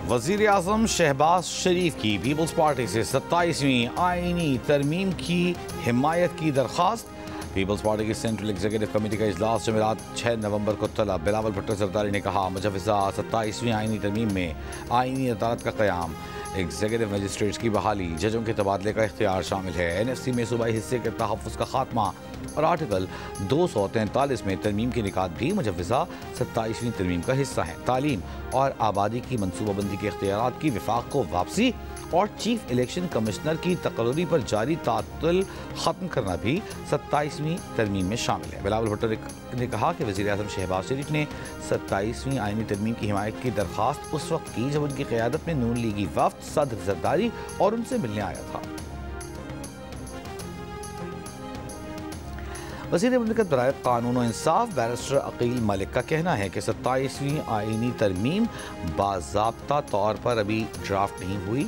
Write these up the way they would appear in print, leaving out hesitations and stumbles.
वज़ीर आज़म शहबाज शरीफ की peoples party से 27वीं आईनी तरमीम की हिमायत की दरख्वास्त। पीपल्स पार्टी की सेंट्रल एग्जीक्यूटिव कमेटी का इजलास जमेरात 6 नवंबर को तलब। बिलावल भुट्टो जरदारी ने कहा, मुजव्वज़ा 27वीं आईनी तरमीम में आईनी अदालत का क़याम, एग्जीक्यूटिव मजिस्ट्रेट्स की बहाली, जजों के तबादले का इख्तियार शामिल है, NFC में सूबाई हिस्से के तहफ़्फ़ुज़ का खात्मा और आर्टिकल 243 में तरमीम के निकात भी मुजव्वज़ा 27वीं तरमीम का हिस्सा हैं। तालीम और आबादी की मनसूबाबंदी के इख्तियारात की विफाक को वापसी और चीफ इलेक्शन कमिश्नर की तकर्री पर जारी तातुल ख़त्म करना भी 27वीं तरमीम में शामिल है। बिलावल भुट्टो ने कहा कि वज़ीर आज़म शहबाज शरीफ ने 27वीं आईनी तरमीम की हिमायत की दरख्वास्त उस वक्त की जब उनकी क़यादत में नून लीगी वफ़द सदर जरदारी और उनसे मिलने आया था। वज़ीर मुमलिकत बराए कानून और इंसाफ बैरिस्टर अकील मलिक का कहना है कि 27वीं आईनी तरमीम बाज़ाब्ता तौर पर अभी ड्राफ्ट नहीं हुई,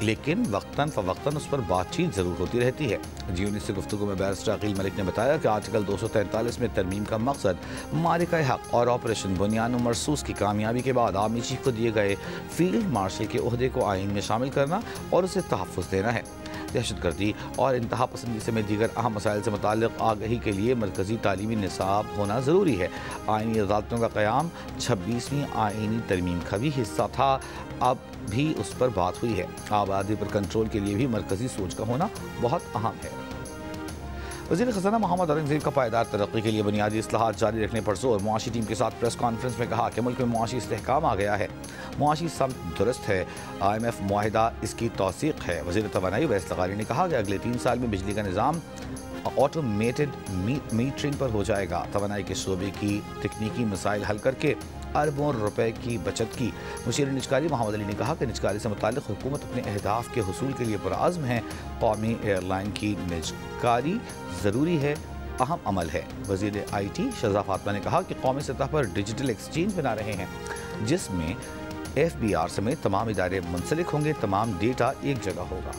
लेकिन वक्तन फ़वक्तन उस पर बातचीत ज़रूर होती रहती है। G19 से गुफ्तगू में बैरिस्टर अकील मलिक ने बताया कि आर्टिकल 243 में तरमीम का मकसद मारिका हक और ऑपरेशन बुनियान मरसूस की कामयाबी के बाद आर्मी चीफ को दिए गए फील्ड मार्शल के ओहदे को आइन में शामिल करना और उसे तहफ़्फ़ुज़ देना है। दहशतगर्दी और इंतहा पसंदी समेत दीगर अहम मसाइल से मुताल्लिक़ आगही के लिए मरकज़ी तालीमी निसाब होना ज़रूरी है। आइनी अदालतों का क़याम 26वीं आइनी तरमीम का भी हिस्सा था, अब भी उस पर बात हुई है। आबादी पर कंट्रोल के लिए भी मरकज़ी सोच का होना बहुत अहम है। वज़ीर ख़ज़ाना मोहम्मद औरंगज़ेब का पायदार तरक्की के लिए बुनियादी इस्लाहात जारी रखने पर जोर। मुआशी टीम के साथ प्रेस कॉन्फ्रेंस में कहा कि मुल्क में मुआशी इस्तेहकाम आ गया है, मुआशी समत दुरुस्त है, IMF मुआहिदा इसकी तौसीक़ है। वज़ीर तवानाई वैस लगारी ने कहा कि अगले 3 साल में बिजली का निज़ाम ऑटोमेटेड मीटरिंग पर हो जाएगा। तवानाई के शोबे की तकनीकी मसाइल हल करके अरबों रुपए की बचत की। मुशीर निजकारी मोहम्मद अली ने कहा कि निजकारी से मुताल्लिक़ हुकूमत अपने अहदाफ के हुसूल के लिए पुरआज़्म है। कौमी एयरलाइन की निजकारी ज़रूरी है, अहम अमल है। वज़ीर IT शज़ा फातिमा ने कहा कि कौमी सतह पर डिजिटल एक्सचेंज बना रहे हैं, जिसमें FBR समेत तमाम इदारे मुंसलिक होंगे, तमाम डेटा एक जगह होगा।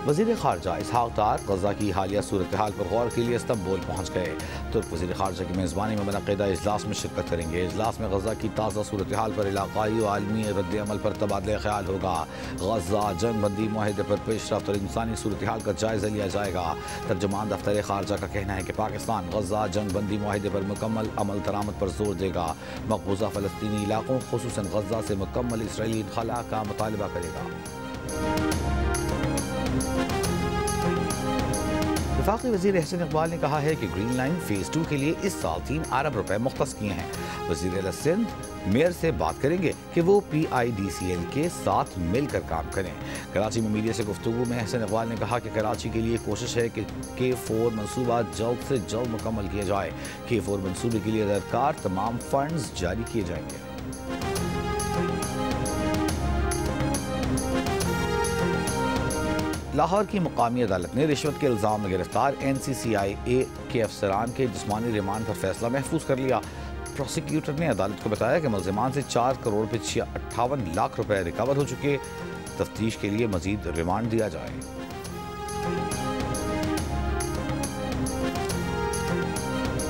वज़ीर ख़ारजा इसहाक़ डार गज़ा की हालिया सूरत हाल पर गौर के लिए इस्तांबुल पहुँच गए। तुर्क वज़ीर ख़ारजा की मेज़बानी में मुनक़्क़िदा इजलास में शिरकत करेंगे। इजलास में गज़ा की ताज़ा सूरत हाल पर इलाक़ाई और आलमी रद्द-ए-अमल पर तबादला ख़याल होगा। गज़ा जंग बंदी मुआहदे पर पेशरफ़्त और इंसानी सूरत हाल का जायज़ा लिया जाएगा। तर्जुमान दफ्तर ख़ारजा का कहना है कि पाकिस्तान गज़ा जंग बंदी मुआहदे पर मुकम्मल अमल दरामद पर जोर देगा। मक़बूज़ा फ़लस्तीनी इलाक़ों ख़ुसूसन गज़ा से मुकम्मल इसराइली इन्ख़ला का मुतालबा करेगा। वफाकी वज़ीर एहसन इकबाल ने कहा है कि ग्रीन लाइन फ़ेज़ 2 के लिए इस साल 3 अरब रुपए मुख्तस किए हैं। वज़ीर सिंध मेयर से बात करेंगे कि वो PIDCL के साथ मिलकर काम करें। कराची में मीडिया से गुफ्तगू में एहसन इकबाल ने कहा कि कराची के लिए कोशिश है कि K4 मनसूबा जल्द से जल्द मुकम्मल किया जाए। K4 मनसूबे के लिए दरकार तमाम फंड्स जारी किए जाएंगे। लाहौर की मुकामी अदालत ने रिश्वत के इल्ज़ाम में गिरफ्तार NCCIA के अफसरान के जिस्मानी रिमांड पर फैसला महफूज कर लिया। प्रोसिक्यूटर ने अदालत को बताया कि मुल्ज़िमान से 4 करोड़ 58 लाख रुपए रिकवर हो चुके, तफ्तीश के लिए मजीद रिमांड दिया जाए।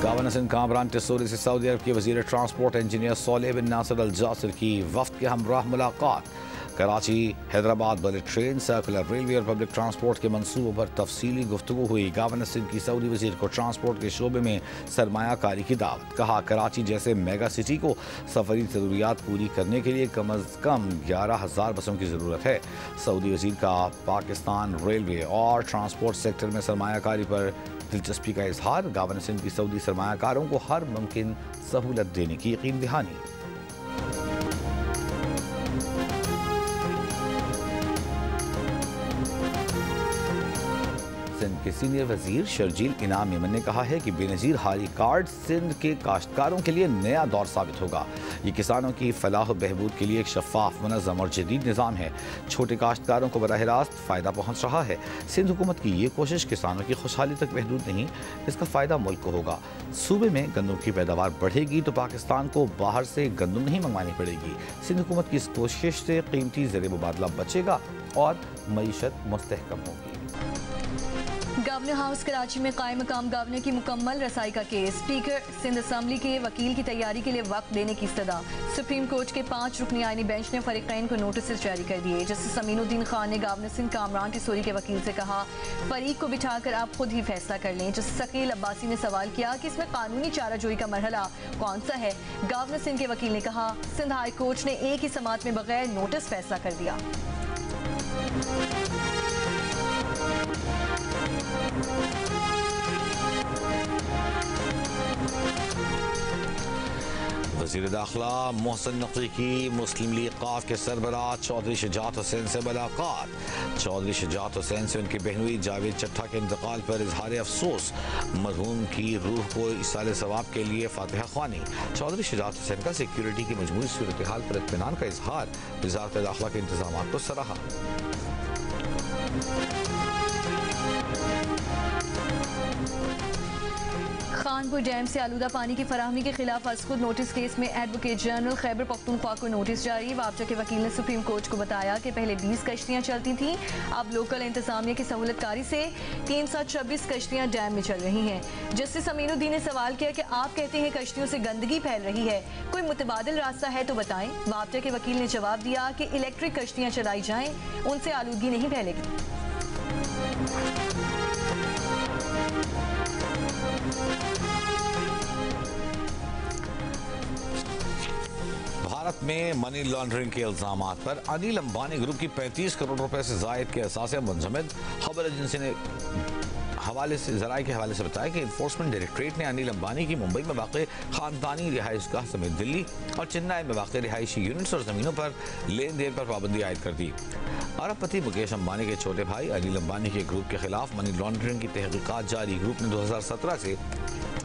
गवर्नर सिंध कामरान टिसोरी से सऊदी अरब के वज़ीर ट्रांसपोर्ट इंजीनियर सोलेह बिन नासिर अल जासिर की वफ़द के हमराह मुलाकात। Karachi Hyderabad bullet train, circular railway और पब्लिक ट्रांसपोर्ट के मनसूबों पर तफसीली गुफ्तगू हुई। गवर्नर सिंध की सऊदी वज़ीर को ट्रांसपोर्ट के शोबे में सरमायाकारी की दावत। कहा, कराची जैसे मेगा सिटी को सफरी ज़रूरियात पूरी करने के लिए कम अज़ कम 11,000 बसों की ज़रूरत है। सऊदी वज़ीर का पाकिस्तान रेलवे और ट्रांसपोर्ट सेक्टर में सरमायाकारी पर दिलचस्पी का इजहार। गवर्नर सिंध की सऊदी सरमायाकारों को हर मुमकिन सहूलत देने की यकीन दहानी। सिंध के सीनियर वजीर शर्जील इनाम यमन ने कहा है कि बेनज़ीर हारी कार्ड सिंध के काश्तकारों के लिए नया दौर साबित होगा। ये किसानों की फलाह बहबूद के लिए एक शफाफ, मुनज़्ज़म और जदीद निज़ाम है। छोटे काश्तकारों को बराह रास्त फ़ायदा पहुँच रहा है। सिंध हुकूमत की ये कोशिश किसानों की खुशहाली तक महदूद नहीं, इसका फ़ायदा मुल्क को होगा। सूबे में गंदम की पैदावार बढ़ेगी तो पाकिस्तान को बाहर से गंदम नहीं मंगवानी पड़ेगी। सिंध हुकूमत की इस कोशिश से कीमती ज़र मुबादला बचेगा और मईशत मुस्तहकम होगी। गवर्नर हाउस कराची में कायम मकाम गवर्नर की मुकम्मल रसाई का केस। स्पीकर सिंध असम्बली के वकील की तैयारी के लिए वक्त देने की सदा। सुप्रीम कोर्ट के 5 रुकनी आईनी बेंच ने फरीकैन को नोटिस जारी कर दिए। जस्टिस अमीनुद्दीन खान ने गवर्नर सिंध कामरान टिसोरी के वकील से कहा, फरीक को बिठाकर आप खुद ही फैसला कर लें। जस्टिस शकील अब्बासी ने सवाल किया कि इसमें कानूनी चाराजोई का मरहला कौन सा है। गवर्नर सिंध के वकील ने कहा, सिंध हाई कोर्ट ने एक ही समात में बगैर नोटिस फैसला कर दिया। वज़ीर दाखिला मोहसिन नकवी की मुस्लिम लीग क़ाफ के सरबराह चौधरी शुजात हुसैन से मुलाकात। चौधरी शुजात हुसैन से उनकी बहनोई जावेद चट्ठा के इंतकाल पर इजहार अफसोस। मरहूम की रूह को इसाले सवाब के लिए फातिहा ख्वानी। चौधरी शुजात हुसैन का सिक्योरिटी की मजमूई सूरत हाल पर इत्मीनान का इजहार। वज़ारत दाखिला के इंतजामात को सराहा। खानपुर डैम से आलूदा पानी की फराहमी के खिलाफ खुद नोटिस केस में एडवोकेट जनरल खैबर पख्तूनख्वा को नोटिस जारी। वापचा के वकील ने सुप्रीम कोर्ट को बताया कि पहले 20 कश्तियां चलती थीं, अब लोकल इंतजामिया की सहूलतकारी से 326 कश्तियां डैम में चल रही हैं। जस्टिस अमीनुद्दीन ने सवाल किया कि आप कहते हैं कश्तियों से गंदगी फैल रही है, कोई मुतबादिल रास्ता है तो बताएं। वापचा के वकील ने जवाब दिया कि इलेक्ट्रिक कश्तियां चलाई जाएं, उनसे आलूदगी नहीं फैलेगी। भारत में मनी लॉन्ड्रिंग के इल्जामात पर अनिल अंबानी ग्रुप की 35 करोड़ रुपए से जायद के असासे मुंजमद। खबर एजेंसी ने ज़राए के हवाले से बताया कि इन्फोर्समेंट डायरेक्टरेट ने अनिल अंबानी की मुंबई में वाक़ खानदानी रिहाइशगाह समेत दिल्ली और चेन्नई में वाक़ रिहायशी यूनिट्स और ज़मीनों पर लेन देन पर पाबंदी आयद कर दी। अरबपति मुकेश अंबानी के छोटे भाई अनिल अंबानी के ग्रुप के खिलाफ मनी लॉन्ड्रिंग की तहकीकात जारी। ग्रुप ने 2017 से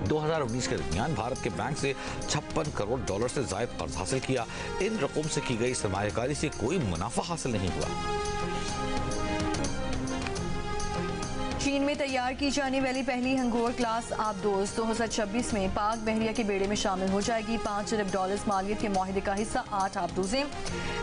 2019 के दरमियान भारत के बैंक से 56 करोड़ डॉलर से जायद कर्ज हासिल किया। इन रकूम से की गई सरमायाकारी से कोई मुनाफा हासिल नहीं हुआ। चीन में तैयार की जाने वाली पहली हंगोर क्लास आबदोज 2026 में पाक बहरिया के बेड़े में शामिल हो जाएगी। 5 अरब डॉलर मालियत के माहिदे का हिस्सा 8 आबदोजें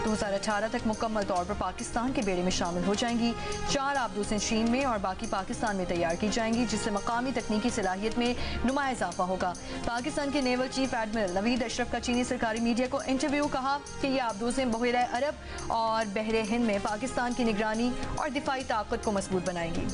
2018 तक मुकम्मल तौर पर पाकिस्तान के बेड़े में शामिल हो जाएंगी। 4 आबदोजें चीन में और बाकी पाकिस्तान में तैयार की जाएंगी, जिससे मकामी तकनीकी सलाहियत में नुमाया इजाफा होगा। पाकिस्तान के naval chief admiral Naveed Ashraf का चीनी सरकारी मीडिया को इंटरव्यू कहा कि ये आबदोजें बहरे अरब और बहरे हिंद में पाकिस्तान की निगरानी और दिफाई ताकत को मजबूत बनाएंगी।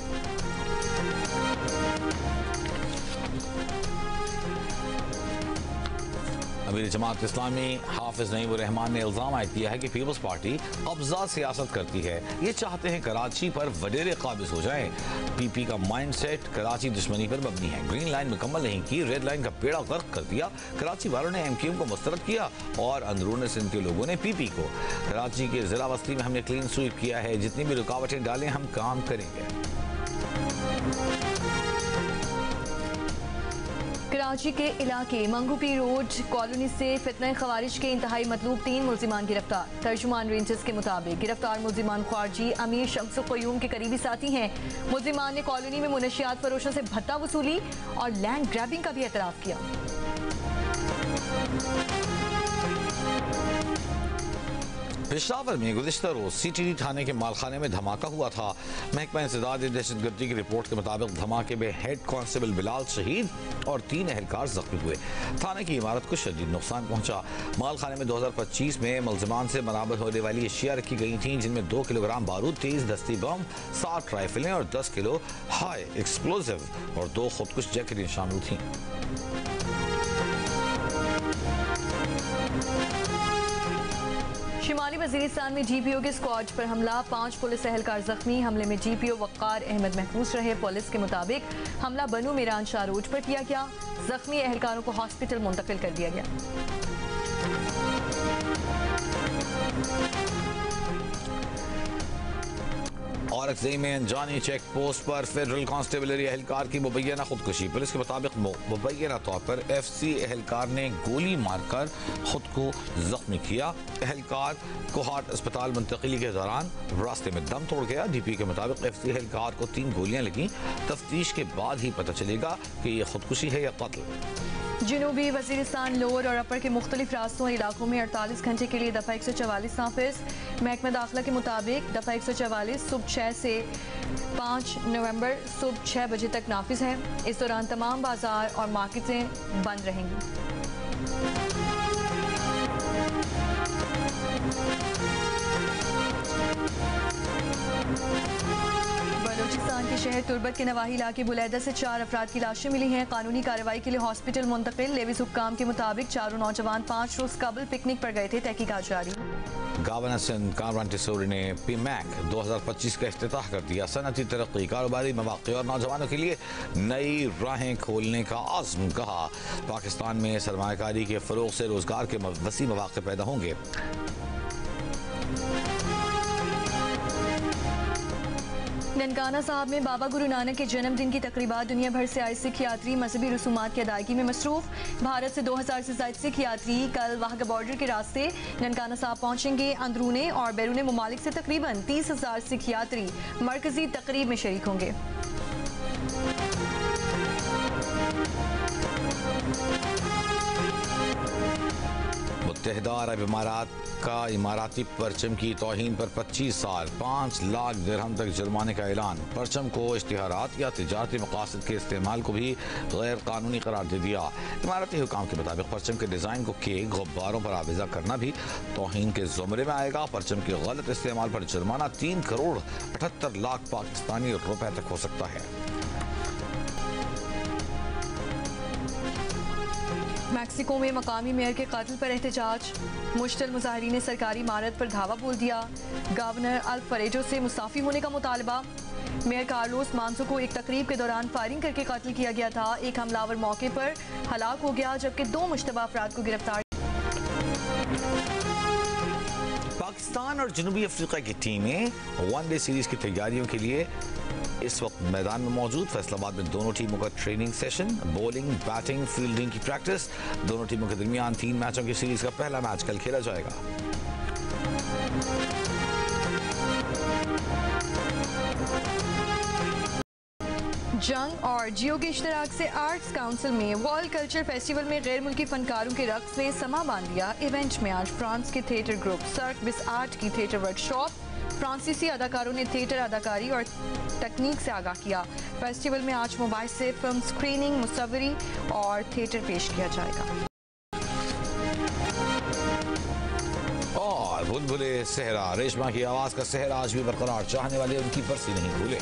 अमीर जमात इस्लामी हाफिज नईम उर रहमान ने इल्जाम आयद किया है कि पीपल्स पार्टी कब्जा सियासत करती है। ये चाहते हैं कराची पर वडेरे काबिज हो जाएं। पीपी का माइंडसेट कराची दुश्मनी पर मबनी है। ग्रीन लाइन मुकम्मल नहीं की, रेड लाइन का बेड़ा गर्क कर दिया। कराची वालों ने एमक्यूएम को मुस्तरद किया और अंदरून सिंध के लोगों ने पीपी को। कराची के जिला बस्ती में हमने क्लीन स्वीप किया है, जितनी भी रुकावटें डालें हम काम करेंगे। कराची के इलाके मंगूपी रोड कॉलोनी से फितना खवारिज के इंतहाई मतलूब 3 मुल्जिमान गिरफ्तार। तर्जुमान रेंजर्स के मुताबिक गिरफ्तार मुल्जिमान ख्वारजी अमीर शम्स क़य्यूम के करीबी साथी हैं। मुल्जिमान ने कॉलोनी में मुनशियात फरोशों से भत्ता वसूली और लैंड ग्रैबिंग का भी एतराफ़ किया। पेशावर में गुज़िश्ता रोज CTD थाने के मालखाने में धमाका हुआ था। महकमा इंसदाद दहशतगर्दी की रिपोर्ट के मुताबिक धमाके में हेड कांस्टेबल बिलाल शहीद और 3 एहलकार जख्मी हुए। थाने की इमारत को शदीद नुकसान पहुंचा। मालखाने में 2025 में मुल्जिमान से बरामद होने वाली अशिया रखी गई थीं, जिनमें 2 किलोग्राम बारूद, 23 दस्ती बम, 7 राइफलें और 10 किलो हाई एक्सप्लोजिव और 2 खुदकुश जैकेटें शामिल थीं। शिमाली वजीरिस्तान में GPO के स्क्वाड पर हमला, 5 पुलिस एहलकार जख्मी। हमले में GPO वक्कार अहमद महफूज रहे। पुलिस के मुताबिक हमला बनू मीरान शाह रोड पर किया गया। जख्मी एहलकारों को हॉस्पिटल मुंतकिल कर दिया गया। और अक्सई में अनजानी चेक पोस्ट पर फेडरल कांस्टेबलरी एहलकार की मुबैना खुदकुशी। पुलिस के मुताबिक मुबैना तौर पर FC एहलकार ने गोली मारकर खुद को जख्मी किया। एहलकार को हार्ट अस्पताल मुंतकिली के दौरान रास्ते में दम तोड़ गया। DP के मुताबिक FC एहलकार को 3 गोलियां लगी। तफ्तीश के बाद ही पता चलेगा कि यह खुदकुशी है या कत्ल। जनूबी वजीरिस्तान लोअर और अपर के मुख्तलिफ रास्तों और इलाकों में 48 घंटे के लिए दफ़ा 144 नाफिज। महकमा दाखिला के मुताबिक दफ़ा 144 सुबह 6 से 5 नवंबर सुबह 6 बजे तक नाफिज है। इस दौरान तमाम बाजार और मार्केटें बंद रहेंगी। बलूचिस्तान के शहर तुर्बत के नवाही इलाके बुलैदा से 4 अफराद की लाशें मिली हैं। कानूनी कार्रवाई के लिए हॉस्पिटल मुंतकिल। लेविस हुक्काम के मुताबिक चारों नौजवान 5 रोज कबल पिकनिक पर गए थे। तहकीकात जारी। गवर्नर सिंध कामरान टिसोरी ने पीमैक 2025 का इफ्तिताह कर दिया। सनअती तरक्की, कारोबारी मौक़े और नौजवानों के लिए नई राहें खोलने का आज़्म। कहा, पाकिस्तान में सरमायाकारी के फ़रोग़ से रोज़गार के वसी मौक़े पैदा होंगे। ननकाना साहब में बाबा गुरु नानक के जन्मदिन की तकरीबात। दुनिया भर से आए सिख यात्री मजहबी रसूमात की अदायगी में मसरूफ। भारत से 2000 से ज़ायद सिख यात्री कल वाहगा बॉर्डर के रास्ते ननकाना साहब पहुंचेंगे। अंदरूने और बैरूने मुमालिक से तकरीबन 30,000 सिख यात्री मरकजी तकरीब में शरीक होंगे। मुत्तहिदा अरब इमारात का इमाराती परचम की तौहीन पर 25 साल 5 लाख दिरहम तक जुर्माने का ऐलान। परचम को इश्तिहारात या तिजारती मकासद के इस्तेमाल को भी गैर कानूनी करार दे दिया। इमाराती हुकाम के मुताबिक परचम के डिज़ाइन को के गुब्बारों पर आवेजा करना भी तौहीन के ज़ुमरे में आएगा। परचम के गलत इस्तेमाल पर जुर्माना 3 करोड़ 78 लाख पाकिस्तानी रुपए तक हो सकता है। मैक्सिको में मकामी मेयर के कत्ल पर एहतजाज। मुश्तल मुजाहिरीन ने सरकारी इमारत पर धावा बोल दिया। गवर्नर अल्फरेडो से मुस्ताफी होने का मुतालबा। मेयर कार्लोस मांसो को एक तकरीब के दौरान फायरिंग करके कत्ल किया गया था। एक हमलावर मौके पर हलाक हो गया, जबकि 2 मुश्तबा अफराद को गिरफ्तार। पाकिस्तान और जनूबी अफ्रीका की टीमें वनडे सीरीज की तैयारियों के लिए इस वक्त मैदान में मौजूद। फैसलाबाद में दोनों टीमों का training session, bowling, batting, fielding की प्रैक्टिस। दोनों टीमों के दरमियान 3 मैचों की सीरीज का पहला मैच कल खेला जाएगा। जंग और जियो के इश्तराक से आर्ट्स काउंसिल में वर्ल्ड कल्चर फेस्टिवल में गैर मुल्की फनकारों के रक्स ने समा बांध लिया। इवेंट में आज फ्रांस के थिएटर ग्रुप सर्क बिस आर्ट की थिएटर वर्कशॉप, फ्रांसीसी अदाकारों ने थिएटर अदाकारी और तकनीक से आगाह किया। फेस्टिवल में आज मोबाइल से फिल्म स्क्रीनिंग, मुसव्वरी और थिएटर पेश किया जाएगा। और बुलबुले सहरा, रेशमा की आवाज का सहरा आज भी बरकरार, चाहने वाले उनकी बरसी नहीं भूले।